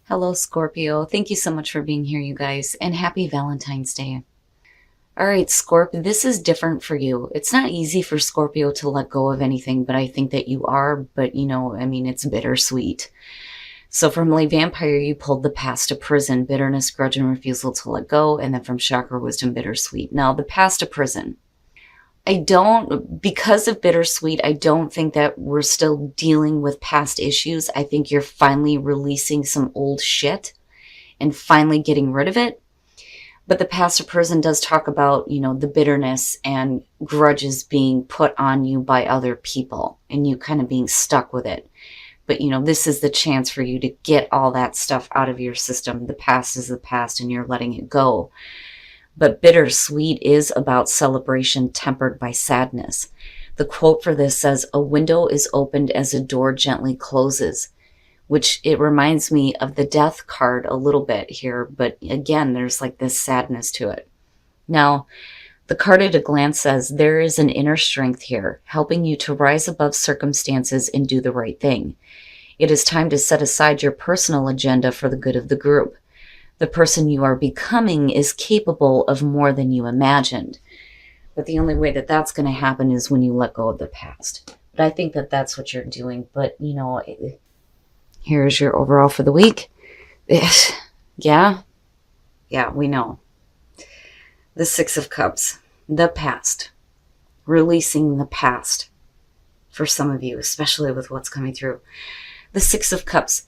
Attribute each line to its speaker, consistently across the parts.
Speaker 1: Hello, Scorpio. Thank you so much for being here, you guys, and happy Valentine's Day. All right, Scorp, this is different for you. It's not easy for Scorpio to let go of anything, but I think that you are, but it's bittersweet. So from Lay Vampire, you pulled the past to prison, bitterness, grudge, and refusal to let go, and then from Chakra Wisdom, bittersweet. Now, the past to prison. Because of bittersweet, I don't think that we're still dealing with past issues. I think you're finally releasing some old shit and finally getting rid of it. But the past to prison does talk about, the bitterness and grudges being put on you by other people and you kind of being stuck with it. But, this is the chance for you to get all that stuff out of your system. The past is the past and you're letting it go. But bittersweet is about celebration tempered by sadness. The quote for this says, "A window is opened as a door gently closes," which it reminds me of the death card a little bit here. But again, there's like this sadness to it. Now, the card at a glance says, there is an inner strength here, helping you to rise above circumstances and do the right thing. It is time to set aside your personal agenda for the good of the group. The person you are becoming is capable of more than you imagined. But the only way that that's going to happen is when you let go of the past. But I think that that's what you're doing. But, here's your overall for the week. Yeah, we know. The Six of Cups, the past, releasing the past for some of you, especially with what's coming through. The Six of Cups.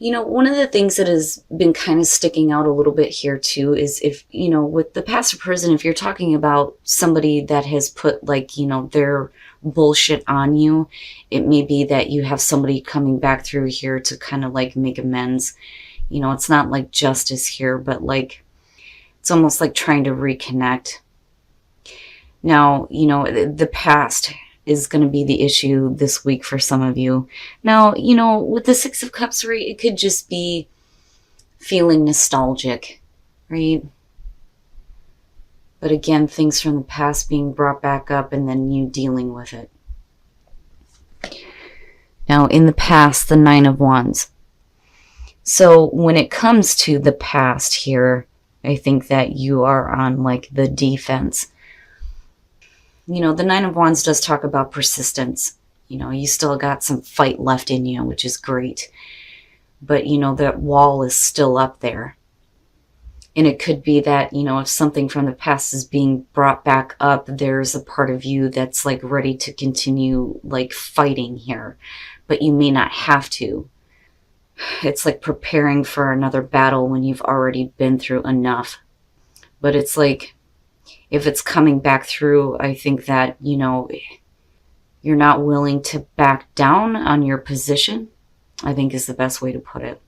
Speaker 1: One of the things that has been kind of sticking out a little bit here too is if, with the past of prison, if you're talking about somebody that has put their bullshit on you, it may be that you have somebody coming back through here to kind of make amends. It's not like justice here, but it's almost like trying to reconnect. Now, the past is going to be the issue this week for some of you. Now, with the Six of Cups, right, it could just be feeling nostalgic, right? But again, things from the past being brought back up and then you dealing with it. Now, in the past, the Nine of Wands. So when it comes to the past here, I think that you are on the defense. The Nine of Wands does talk about persistence. You still got some fight left in you, which is great. But, that wall is still up there. And it could be that, if something from the past is being brought back up, there's a part of you that's ready to continue fighting here. But you may not have to. It's like preparing for another battle when you've already been through enough. But it's if it's coming back through, I think that, you're not willing to back down on your position, I think is the best way to put it.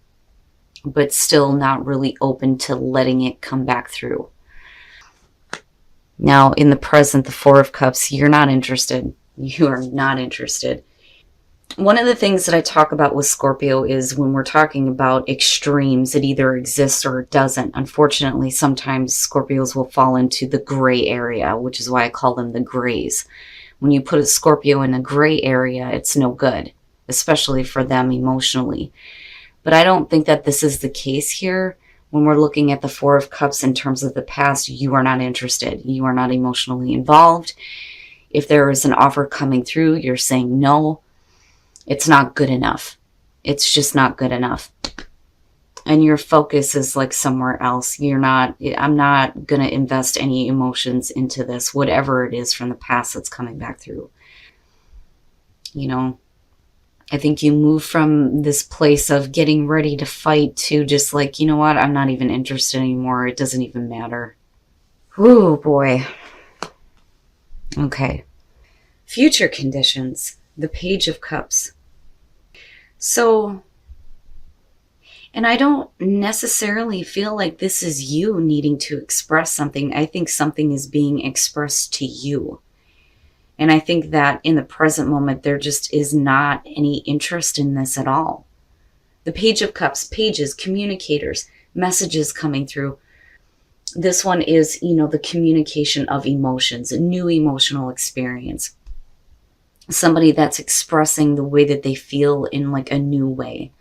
Speaker 1: But still not really open to letting it come back through. Now, in the present, the Four of Cups, you're not interested. You are not interested. One of the things that I talk about with Scorpio is when we're talking about extremes, it either exists or it doesn't. Unfortunately, sometimes Scorpios will fall into the gray area, which is why I call them the grays. When you put a Scorpio in a gray area, it's no good, especially for them emotionally. But I don't think that this is the case here. When we're looking at the Four of Cups in terms of the past, you are not interested. You are not emotionally involved. If there is an offer coming through, you're saying no. It's not good enough. It's just not good enough. And your focus is somewhere else. I'm not going to invest any emotions into this, whatever it is from the past that's coming back through. I think you move from this place of getting ready to fight to just you know what, I'm not even interested anymore. It doesn't even matter. Ooh, boy. Okay. Future conditions. The Page of Cups. So, and I don't necessarily feel like this is you needing to express something. I think something is being expressed to you. And I think that in the present moment, there just is not any interest in this at all. The Page of Cups, pages, communicators, messages coming through. This one is, the communication of emotions, a new emotional experience. Somebody that's expressing the way that they feel in a new way.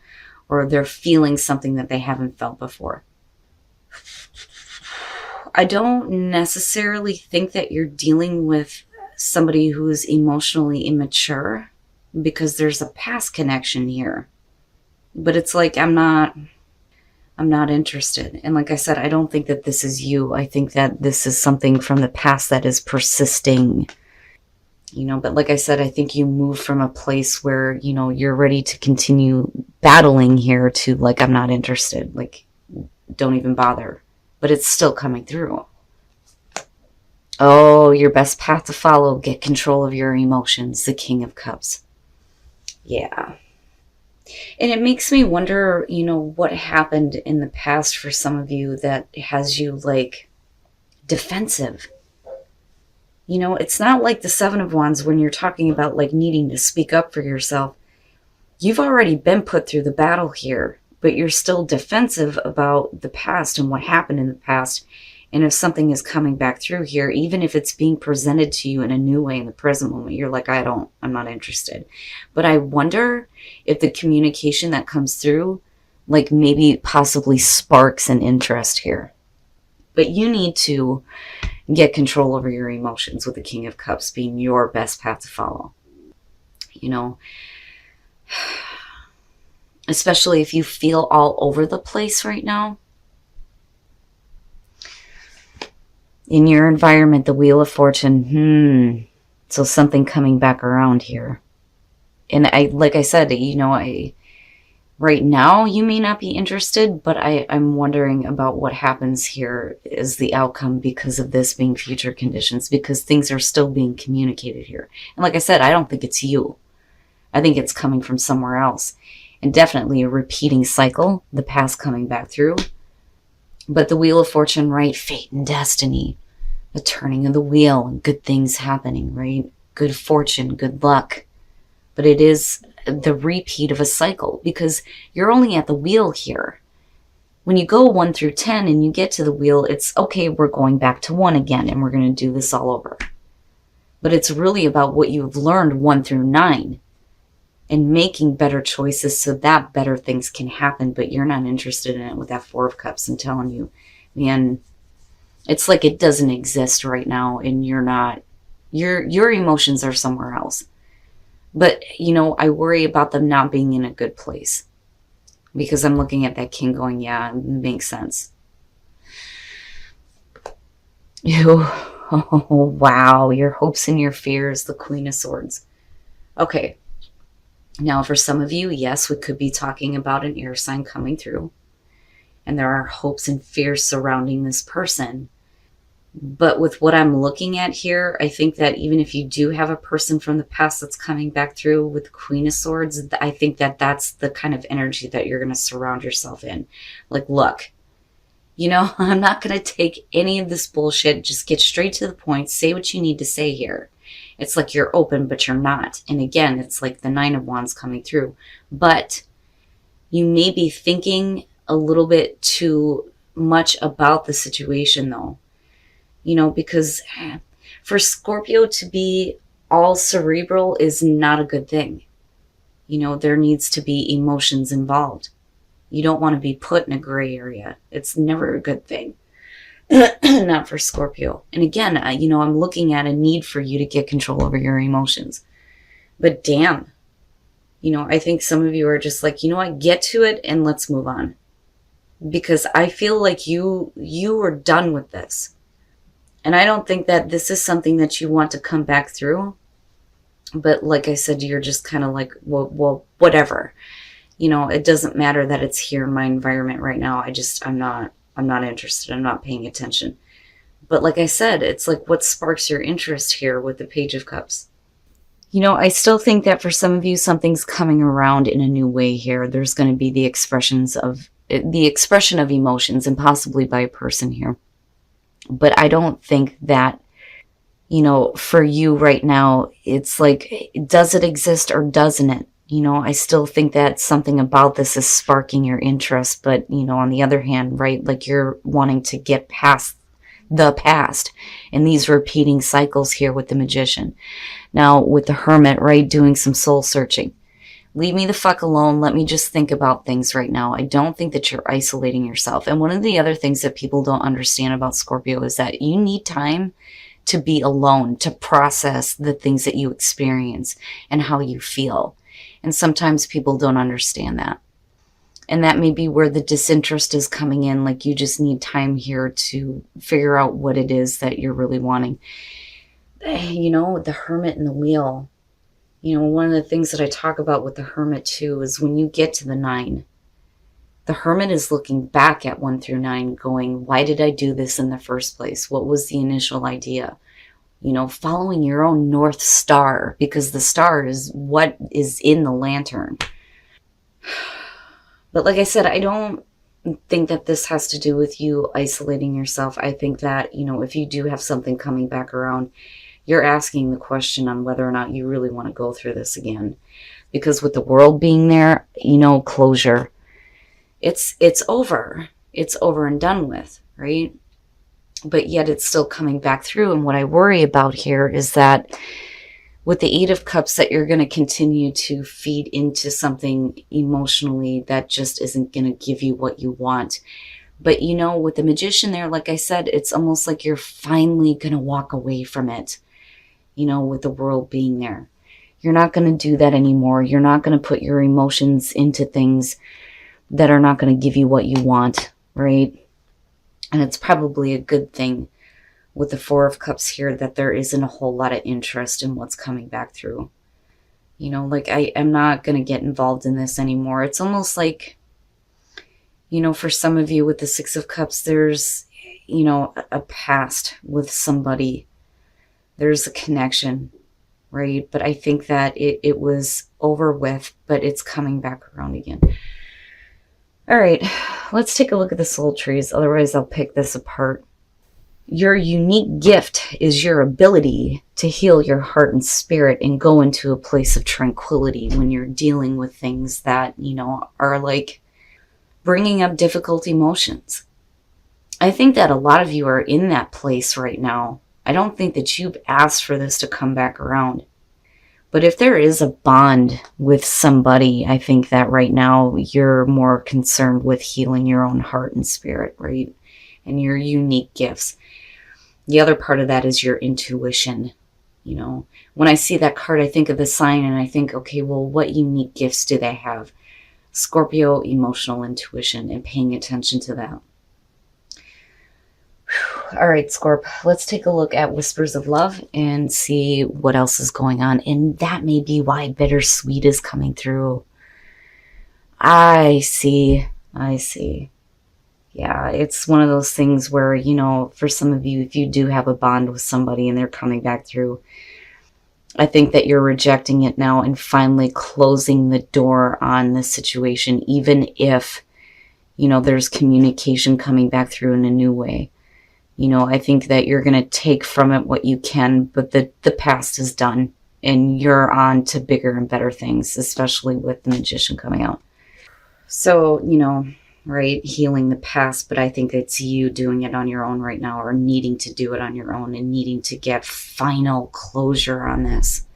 Speaker 1: or they're feeling something that they haven't felt before. I don't necessarily think that you're dealing with somebody who's emotionally immature, because there's a past connection here. But it's like, I'm not interested. And like I said, I don't think that this is you. I think that this is something from the past that is persisting. But like I said, I think you move from a place where, you're ready to continue battling here to like, I'm not interested. Like, don't even bother. But it's still coming through. Oh, your best path to follow. Get control of your emotions. The King of Cups. Yeah. And it makes me wonder, what happened in the past for some of you that has you like defensive. It's not like the Seven of Wands when you're talking about like needing to speak up for yourself. You've already been put through the battle here, but you're still defensive about the past and what happened in the past. And if something is coming back through here, even if it's being presented to you in a new way in the present moment, you're like, I'm not interested. But I wonder if the communication that comes through, like maybe possibly sparks an interest here. But you need to get control over your emotions, with the King of Cups being your best path to follow. Especially if you feel all over the place right now. In your environment, the Wheel of Fortune, so something coming back around here. And like I said, right now you may not be interested, but I'm wondering about what happens here is the outcome because of this being future conditions, because things are still being communicated here. And like I said, I don't think it's you. I think it's coming from somewhere else. And definitely a repeating cycle, the past coming back through. But the Wheel of Fortune, right? Fate and destiny. The turning of the wheel and good things happening, right? Good fortune, good luck. But it is the repeat of a cycle, because you're only at the wheel here. When you go 1 through 10 and you get to the wheel, it's okay, we're going back to 1 again and we're going to do this all over. But it's really about what you've learned 1 through 9 and making better choices so that better things can happen. But you're not interested in it with that 4 of Cups. I'm telling you, man, it's like it doesn't exist right now, and you're not, your emotions are somewhere else. But, I worry about them not being in a good place, because I'm looking at that King going, yeah, it makes sense. Oh, wow, your hopes and your fears, the Queen of Swords. Okay. Now, for some of you, yes, we could be talking about an air sign coming through. And there are hopes and fears surrounding this person. But with what I'm looking at here, I think that even if you do have a person from the past that's coming back through with the Queen of Swords, I think that that's the kind of energy that you're going to surround yourself in. Like, look, I'm not going to take any of this bullshit. Just get straight to the point. Say what you need to say here. It's like you're open, but you're not. And again, it's like the 9 of Wands coming through. But you may be thinking a little bit too much about the situation, though. Because for Scorpio to be all cerebral is not a good thing. There needs to be emotions involved. You don't want to be put in a gray area. It's never a good thing. Not for Scorpio. And again, I'm looking at a need for you to get control over your emotions. But damn, I think some of you are just like, what, get to it and let's move on. Because I feel like you are done with this. And I don't think that this is something that you want to come back through. But like I said, you're just kind of like, well, whatever. It doesn't matter that it's here in my environment right now. I'm not interested. I'm not paying attention. But like I said, it's like, what sparks your interest here with the Page of Cups? I still think that for some of you, something's coming around in a new way here. There's going to be the expression of emotions, and possibly by a person here. But I don't think that, for you right now, it's like, does it exist or doesn't it? I still think that something about this is sparking your interest. But, on the other hand, right, like you're wanting to get past the past and these repeating cycles here with the Magician. Now, with the Hermit, right, doing some soul searching. Leave me the fuck alone. Let me just think about things right now. I don't think that you're isolating yourself. And one of the other things that people don't understand about Scorpio is that you need time to be alone, to process the things that you experience and how you feel. And sometimes people don't understand that. And that may be where the disinterest is coming in. Like, you just need time here to figure out what it is that you're really wanting. You know, the Hermit and the Wheel. You know, one of the things that I talk about with the Hermit too is when you get to the 9, the Hermit is looking back at 1 through 9 going, why did I do this in the first place? What was the initial idea? You know, following your own North Star, because the star is what is in the lantern. But like I said, I don't think that this has to do with you isolating yourself. I think that, you know, if you do have something coming back around, you're asking the question on whether or not you really want to go through this again. Because with the World being there, you know, closure. It's over. It's over and done with, right? But yet it's still coming back through. And what I worry about here is that with the 8 of Cups, that you're going to continue to feed into something emotionally that just isn't going to give you what you want. But, you know, with the Magician there, like I said, it's almost like you're finally going to walk away from it, you know, with the World being there. You're not going to do that anymore. You're not going to put your emotions into things that are not going to give you what you want, right? And it's probably a good thing with the 4 of Cups here that there isn't a whole lot of interest in what's coming back through. You know, like, I am not going to get involved in this anymore. It's almost like, you know, for some of you with the 6 of Cups, there's, you know, a past with somebody. There's a connection, right? But I think that it was over with, but it's coming back around again. All right, let's take a look at the soul trees. Otherwise, I'll pick this apart. Your unique gift is your ability to heal your heart and spirit and go into a place of tranquility when you're dealing with things that, you know, are like bringing up difficult emotions. I think that a lot of you are in that place right now. I don't think that you've asked for this to come back around. But if there is a bond with somebody, I think that right now you're more concerned with healing your own heart and spirit, right? And your unique gifts. The other part of that is your intuition. You know, when I see that card, I think of the sign and I think, okay, well, what unique gifts do they have? Scorpio, emotional intuition, and paying attention to that. Whew. All right, Scorp, let's take a look at Whispers of Love and see what else is going on. And that may be why bittersweet is coming through. I see. Yeah, it's one of those things where, you know, for some of you, if you do have a bond with somebody and they're coming back through, I think that you're rejecting it now and finally closing the door on this situation, even if, you know, there's communication coming back through in a new way. You know, I think that you're going to take from it what you can, but the past is done and you're on to bigger and better things, especially with the Magician coming out. So, you know, right, healing the past, but I think it's you doing it on your own right now, or needing to do it on your own and needing to get final closure on this,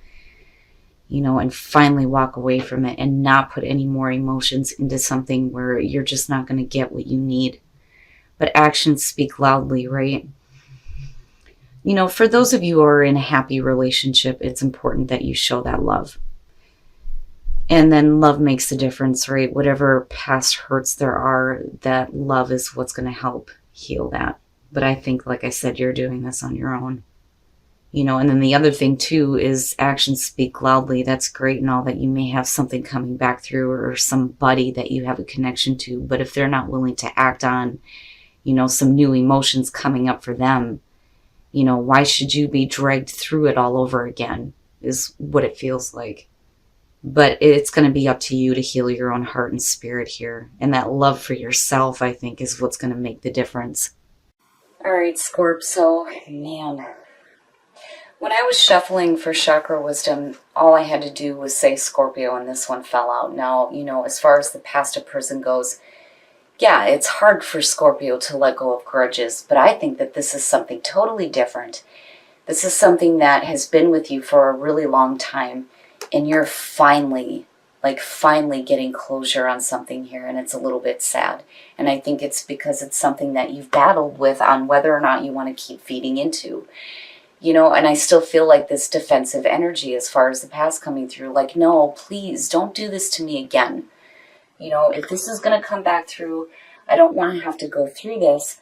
Speaker 1: you know, and finally walk away from it and not put any more emotions into something where you're just not going to get what you need. But actions speak loudly, right? You know, for those of you who are in a happy relationship, it's important that you show that love. And then love makes the difference, right? Whatever past hurts there are, that love is what's going to help heal that. But I think, like I said, you're doing this on your own. You know, and then the other thing too is actions speak loudly. That's great and all that you may have something coming back through or somebody that you have a connection to. But if they're not willing to act on, you know, some new emotions coming up for them, you know, why should you be dragged through it all over again is what it feels like. But it's going to be up to you to heal your own heart and spirit here. And that love for yourself, I think, is what's going to make the difference. All right, Scorp. So, man, when I was shuffling for chakra wisdom, all I had to do was say Scorpio, and this one fell out. Now, you know, as far as the past a person goes, yeah, it's hard for Scorpio to let go of grudges, but I think that this is something totally different. This is something that has been with you for a really long time. And you're finally like finally getting closure on something here, and it's a little bit sad. And I think it's because it's something that you've battled with on whether or not you want to keep feeding into. You know, and I still feel like this defensive energy as far as the past coming through, like, no, please don't do this to me again. You know, if this is going to come back through, I don't want to have to go through this.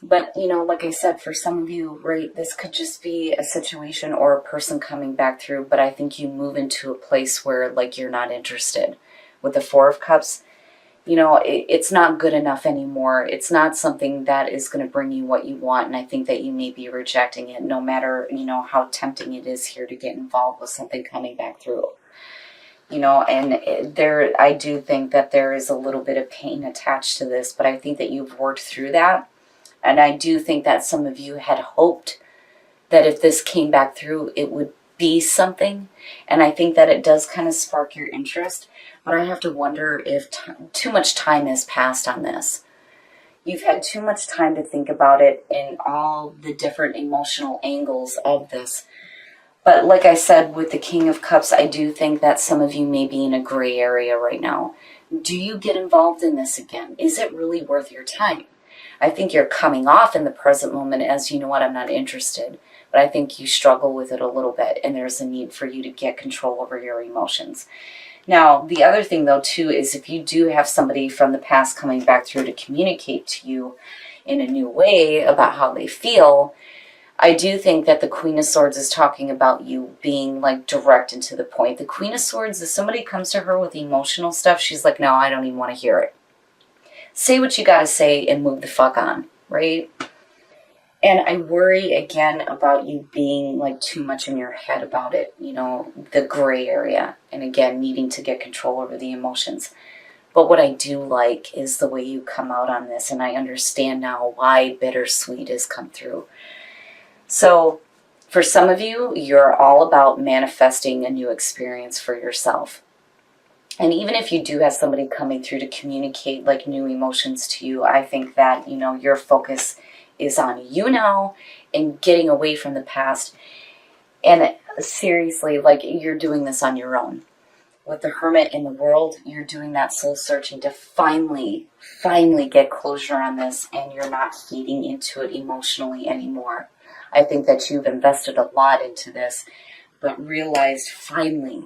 Speaker 1: But, you know, like I said, for some of you, right, this could just be a situation or a person coming back through, but I think you move into a place where, like, you're not interested. With the Four of Cups, you know, it's not good enough anymore. It's not something that is going to bring you what you want, and I think that you may be rejecting it, no matter, you know, how tempting it is here to get involved with something coming back through. You know, and I do think that there is a little bit of pain attached to this, but I think that you've worked through that. And I do think that some of you had hoped that if this came back through, it would be something. And I think that it does kind of spark your interest. But I have to wonder if too much time has passed on this. You've had too much time to think about it and all the different emotional angles of this. But like I said, with the King of Cups, I do think that some of you may be in a gray area right now. Do you get involved in this again? Is it really worth your time? I think you're coming off in the present moment as, you know what, I'm not interested. But I think you struggle with it a little bit, and there's a need for you to get control over your emotions. Now, the other thing, though, too, is if you do have somebody from the past coming back through to communicate to you in a new way about how they feel, I do think that the Queen of Swords is talking about you being, like, direct and to the point. The Queen of Swords, if somebody comes to her with emotional stuff, she's like, no, I don't even want to hear it. Say what you gotta say and move the fuck on, right? And I worry again about you being like too much in your head about it, you know, the gray area. And again, needing to get control over the emotions. But what I do like is the way you come out on this. And I understand now why bittersweet has come through. So for some of you, you're all about manifesting a new experience for yourself. And even if you do have somebody coming through to communicate like new emotions to you, I think that, you know, your focus is on you now and getting away from the past. And seriously, like, you're doing this on your own. With the Hermit in the World, you're doing that soul searching to finally get closure on this, and you're not feeding into it emotionally anymore. I think that you've invested a lot into this, but realized finally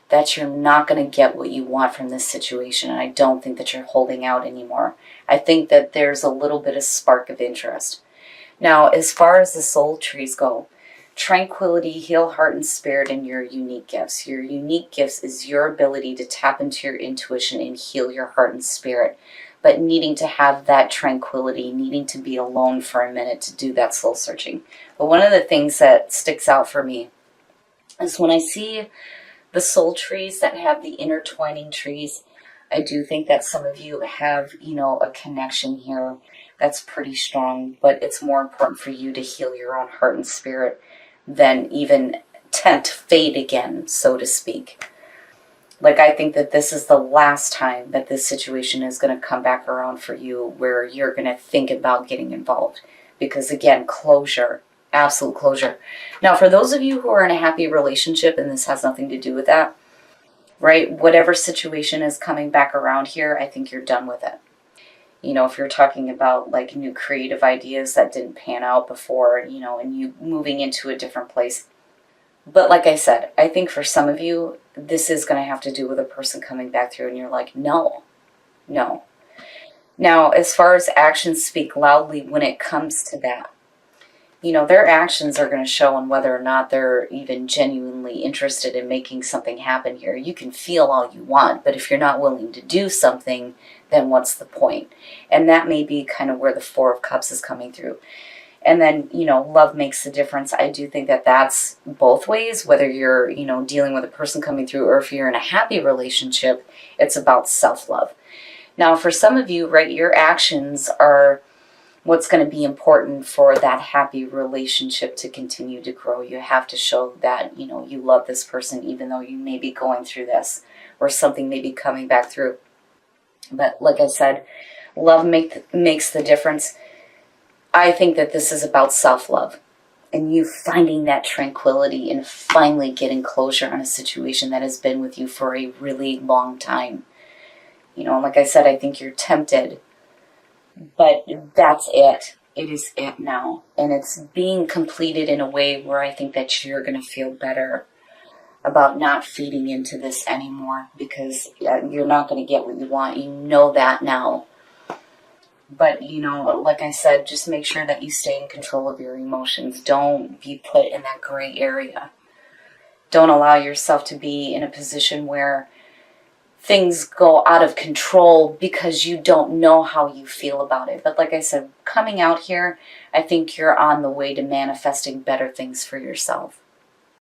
Speaker 1: that you're not going to get what you want from this situation, and I don't think that you're holding out anymore. I think that there's a little bit of spark of interest. Now, as far as the soul trees go, tranquility, heal heart and spirit, and your unique gifts. Your unique gifts is your ability to tap into your intuition and heal your heart and spirit, but needing to have that tranquility, needing to be alone for a minute to do that soul searching. But one of the things that sticks out for me is when I see the soul trees that have the intertwining trees, I do think that some of you have, you know, a connection here that's pretty strong, but it's more important for you to heal your own heart and spirit than even tempt fate again, so to speak. Like, I think that this is the last time that this situation is going to come back around for you where you're going to think about getting involved. Because again, closure. Absolute closure. Now, for those of you who are in a happy relationship, and this has nothing to do with that, right? Whatever situation is coming back around here, I think you're done with it. You know, if you're talking about like new creative ideas that didn't pan out before, you know, and you moving into a different place. But like I said, I think for some of you, this is going to have to do with a person coming back through and you're like, no. Now, as far as actions speak loudly when it comes to that, you know, their actions are going to show on whether or not they're even genuinely interested in making something happen here. You can feel all you want, but if you're not willing to do something, then what's the point? And that may be kind of where the Four of Cups is coming through. And then, you know, love makes a difference. I do think that that's both ways, whether you're, you know, dealing with a person coming through or if you're in a happy relationship, it's about self-love. Now, for some of you, right, your actions are what's going to be important for that happy relationship to continue to grow. You have to show that, you know, you love this person even though you may be going through this or something may be coming back through. But like I said, love makes the difference. I think that this is about self-love. and you finding that tranquility and finally getting closure on a situation that has been with you for a really long time. You know, like I said, I think you're tempted, but that's it. It is it now. And it's being completed in a way where I think that you're going to feel better about not feeding into this anymore, because you're not going to get what you want. You know that now. But, you know, like I said, just make sure that you stay in control of your emotions. Don't be put in that gray area. Don't allow yourself to be in a position where things go out of control because you don't know how you feel about it. But like I said, coming out here, I think you're on the way to manifesting better things for yourself.